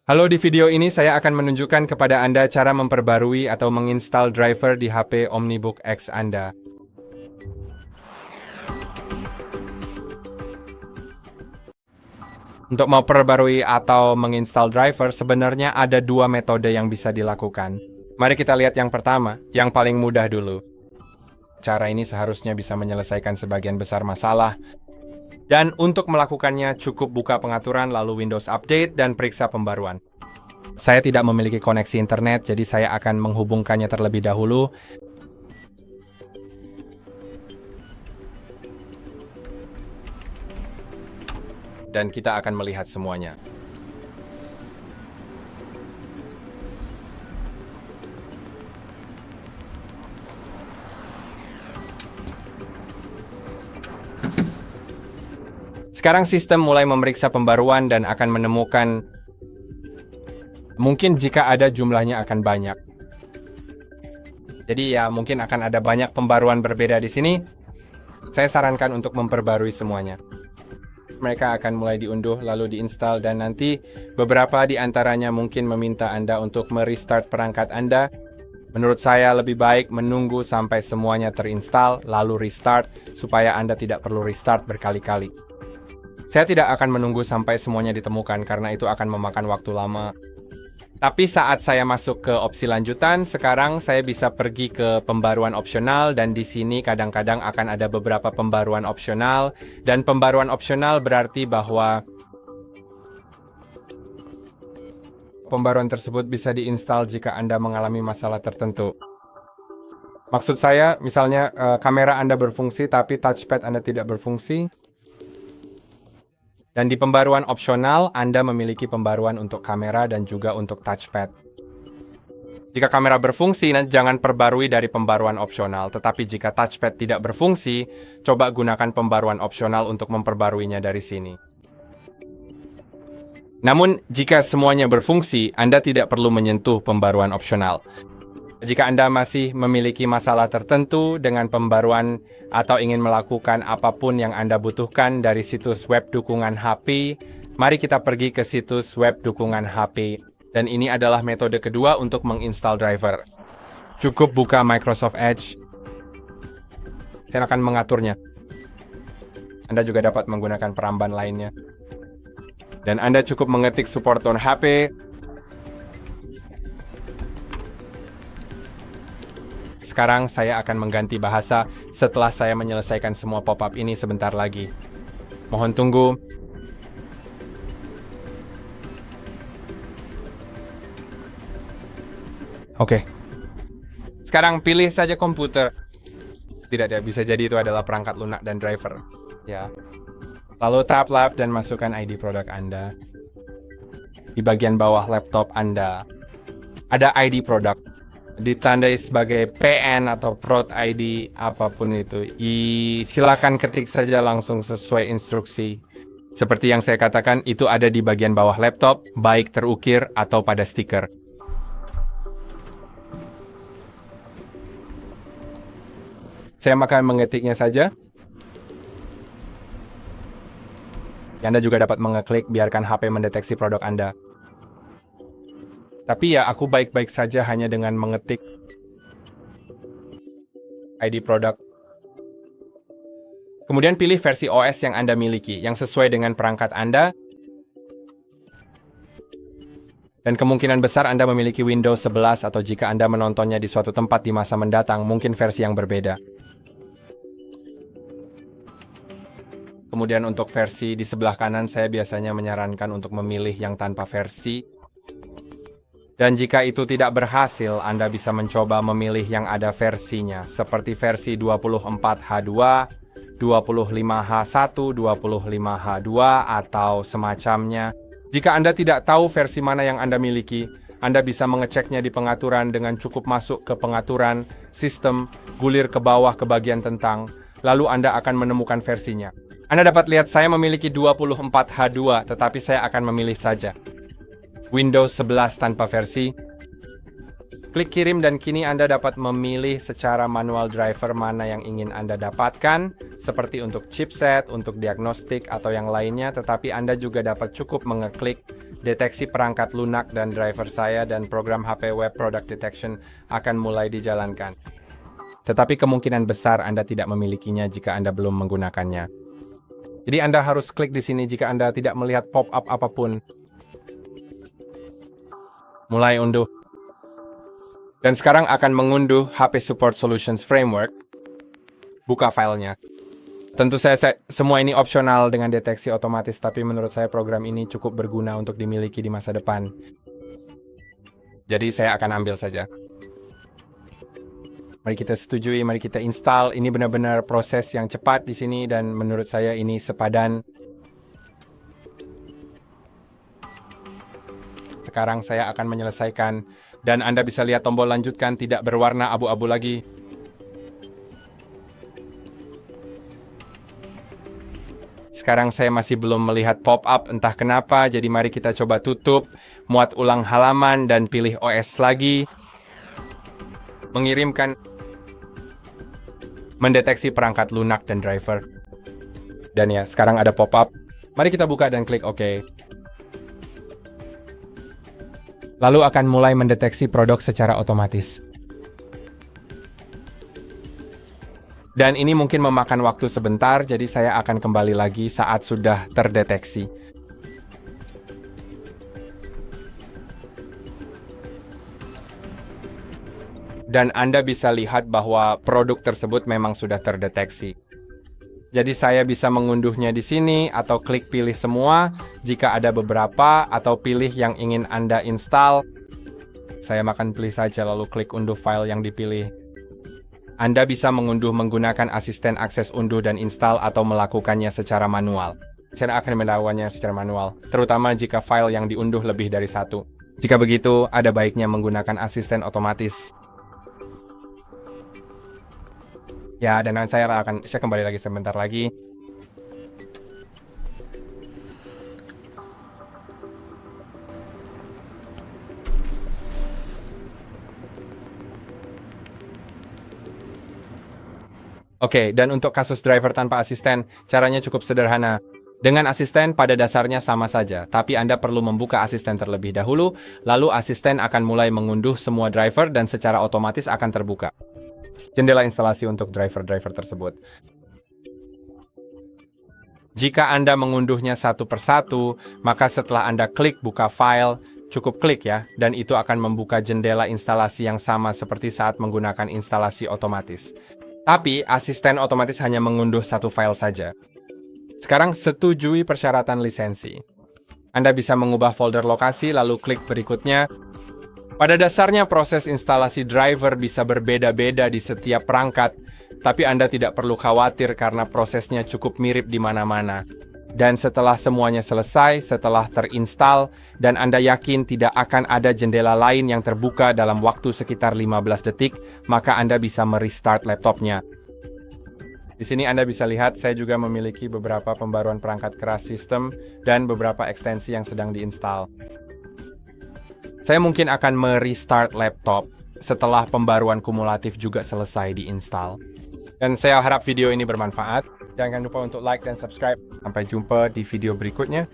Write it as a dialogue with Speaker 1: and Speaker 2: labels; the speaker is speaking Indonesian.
Speaker 1: Halo, di video ini saya akan menunjukkan kepada Anda cara memperbarui atau menginstal driver di HP OmniBook X Anda. Untuk memperbarui atau menginstal driver, sebenarnya ada dua metode yang bisa dilakukan. Mari kita lihat yang pertama, yang paling mudah dulu. Cara ini seharusnya bisa menyelesaikan sebagian besar masalah. Dan untuk melakukannya, cukup buka pengaturan lalu Windows Update dan periksa pembaruan. Saya tidak memiliki koneksi internet, jadi saya akan menghubungkannya terlebih dahulu. Dan kita akan melihat semuanya. Sekarang sistem mulai memeriksa pembaruan dan akan menemukan mungkin jika ada jumlahnya akan banyak. Jadi ya mungkin akan ada banyak pembaruan berbeda di sini. Saya sarankan untuk memperbarui semuanya. Mereka akan mulai diunduh lalu diinstal dan nanti beberapa di antaranya mungkin meminta Anda untuk merestart perangkat Anda. Menurut saya lebih baik menunggu sampai semuanya terinstall lalu restart supaya Anda tidak perlu restart berkali-kali. Saya tidak akan menunggu sampai semuanya ditemukan karena itu akan memakan waktu lama. Tapi saat saya masuk ke opsi lanjutan, sekarang saya bisa pergi ke pembaruan opsional dan di sini kadang-kadang akan ada beberapa pembaruan opsional dan pembaruan opsional berarti bahwa pembaruan tersebut bisa diinstal jika Anda mengalami masalah tertentu. Maksud saya, misalnya kamera Anda berfungsi tapi touchpad Anda tidak berfungsi. Dan di pembaruan opsional, Anda memiliki pembaruan untuk kamera dan juga untuk touchpad. Jika kamera berfungsi, jangan perbarui dari pembaruan opsional. Tetapi jika touchpad tidak berfungsi, coba gunakan pembaruan opsional untuk memperbaruinya dari sini. Namun, jika semuanya berfungsi, Anda tidak perlu menyentuh pembaruan opsional. Jika Anda masih memiliki masalah tertentu dengan pembaruan atau ingin melakukan apapun yang Anda butuhkan dari situs web dukungan HP, mari kita pergi ke situs web dukungan HP. Dan ini adalah metode kedua untuk menginstal driver. Cukup buka Microsoft Edge. Saya akan mengaturnya. Anda juga dapat menggunakan peramban lainnya. Dan Anda cukup mengetik support on HP. Sekarang saya akan mengganti bahasa setelah saya menyelesaikan semua pop-up ini sebentar lagi. Mohon tunggu. Oke. Sekarang pilih saja komputer. Tidak, bisa jadi itu adalah perangkat lunak dan driver. Ya. Lalu tap lab dan masukkan ID produk Anda. Di bagian bawah laptop Anda ada ID produk. Ditandai sebagai PN atau Prod ID apapun itu. Silakan ketik saja langsung sesuai instruksi. Seperti yang saya katakan, itu ada di bagian bawah laptop, baik terukir atau pada stiker. Saya akan mengetiknya saja. Anda juga dapat mengeklik biarkan HP mendeteksi produk Anda. Tapi ya, aku baik-baik saja hanya dengan mengetik ID produk. Kemudian pilih versi OS yang Anda miliki, yang sesuai dengan perangkat Anda. Dan kemungkinan besar Anda memiliki Windows 11 atau jika Anda menontonnya di suatu tempat di masa mendatang, mungkin versi yang berbeda. Kemudian untuk versi di sebelah kanan, saya biasanya menyarankan untuk memilih yang tanpa versi. Dan jika itu tidak berhasil, Anda bisa mencoba memilih yang ada versinya, seperti versi 24H2, 25H1, 25H2, atau semacamnya. Jika Anda tidak tahu versi mana yang Anda miliki, Anda bisa mengeceknya di pengaturan dengan cukup masuk ke pengaturan, sistem, gulir ke bawah ke bagian tentang, lalu Anda akan menemukan versinya. Anda dapat lihat saya memiliki 24H2, tetapi saya akan memilih saja Windows 11 tanpa versi. Klik kirim dan kini Anda dapat memilih secara manual driver mana yang ingin Anda dapatkan, seperti untuk chipset, untuk diagnostik, atau yang lainnya, tetapi Anda juga dapat cukup mengeklik deteksi perangkat lunak dan driver saya dan program HP Web Product Detection akan mulai dijalankan. Tetapi kemungkinan besar Anda tidak memilikinya jika Anda belum menggunakannya. Jadi Anda harus klik di sini jika Anda tidak melihat pop-up apapun. Mulai unduh. Dan sekarang akan mengunduh HP Support Solutions Framework. Buka filenya. Tentu saja semua ini opsional dengan deteksi otomatis, tapi menurut saya program ini cukup berguna untuk dimiliki di masa depan. Jadi saya akan ambil saja. Mari kita setujui, mari kita install. Ini benar-benar proses yang cepat di sini dan menurut saya ini sepadan. Sekarang saya akan menyelesaikan dan Anda bisa lihat tombol lanjutkan tidak berwarna abu-abu lagi. Sekarang saya masih belum melihat pop-up entah kenapa, jadi mari kita coba tutup, muat ulang halaman dan pilih OS lagi. Mengirimkan, mendeteksi perangkat lunak dan driver. Dan ya, sekarang ada pop-up. Mari kita buka dan klik OK. Lalu akan mulai mendeteksi produk secara otomatis. Dan ini mungkin memakan waktu sebentar, jadi saya akan kembali lagi saat sudah terdeteksi. Dan Anda bisa lihat bahwa produk tersebut memang sudah terdeteksi. Jadi saya bisa mengunduhnya di sini atau klik pilih semua jika ada beberapa atau pilih yang ingin Anda install. Saya akan pilih saja lalu klik unduh file yang dipilih. Anda bisa mengunduh menggunakan asisten akses unduh dan install atau melakukannya secara manual. Saya akan melakukannya secara manual, terutama jika file yang diunduh lebih dari satu. Jika begitu, ada baiknya menggunakan asisten otomatis. Ya, dan saya kembali lagi sebentar lagi. Oke, dan untuk kasus driver tanpa asisten, caranya cukup sederhana. Dengan asisten pada dasarnya sama saja, tapi Anda perlu membuka asisten terlebih dahulu, lalu asisten akan mulai mengunduh semua driver dan secara otomatis akan terbuka jendela instalasi untuk driver-driver tersebut. Jika Anda mengunduhnya satu persatu, maka setelah Anda klik buka file, cukup klik ya, dan itu akan membuka jendela instalasi yang sama seperti saat menggunakan instalasi otomatis. Tapi, asisten otomatis hanya mengunduh satu file saja. Sekarang, setujui persyaratan lisensi. Anda bisa mengubah folder lokasi, lalu klik berikutnya. Pada dasarnya, proses instalasi driver bisa berbeda-beda di setiap perangkat, tapi Anda tidak perlu khawatir karena prosesnya cukup mirip di mana-mana. Dan setelah semuanya selesai, setelah terinstall, dan Anda yakin tidak akan ada jendela lain yang terbuka dalam waktu sekitar 15 detik, maka Anda bisa merestart laptopnya. Di sini Anda bisa lihat, saya juga memiliki beberapa pembaruan perangkat keras sistem dan beberapa ekstensi yang sedang diinstal. Saya mungkin akan merestart laptop setelah pembaruan kumulatif juga selesai diinstal. Dan saya harap video ini bermanfaat. Jangan lupa untuk like dan subscribe. Sampai jumpa di video berikutnya.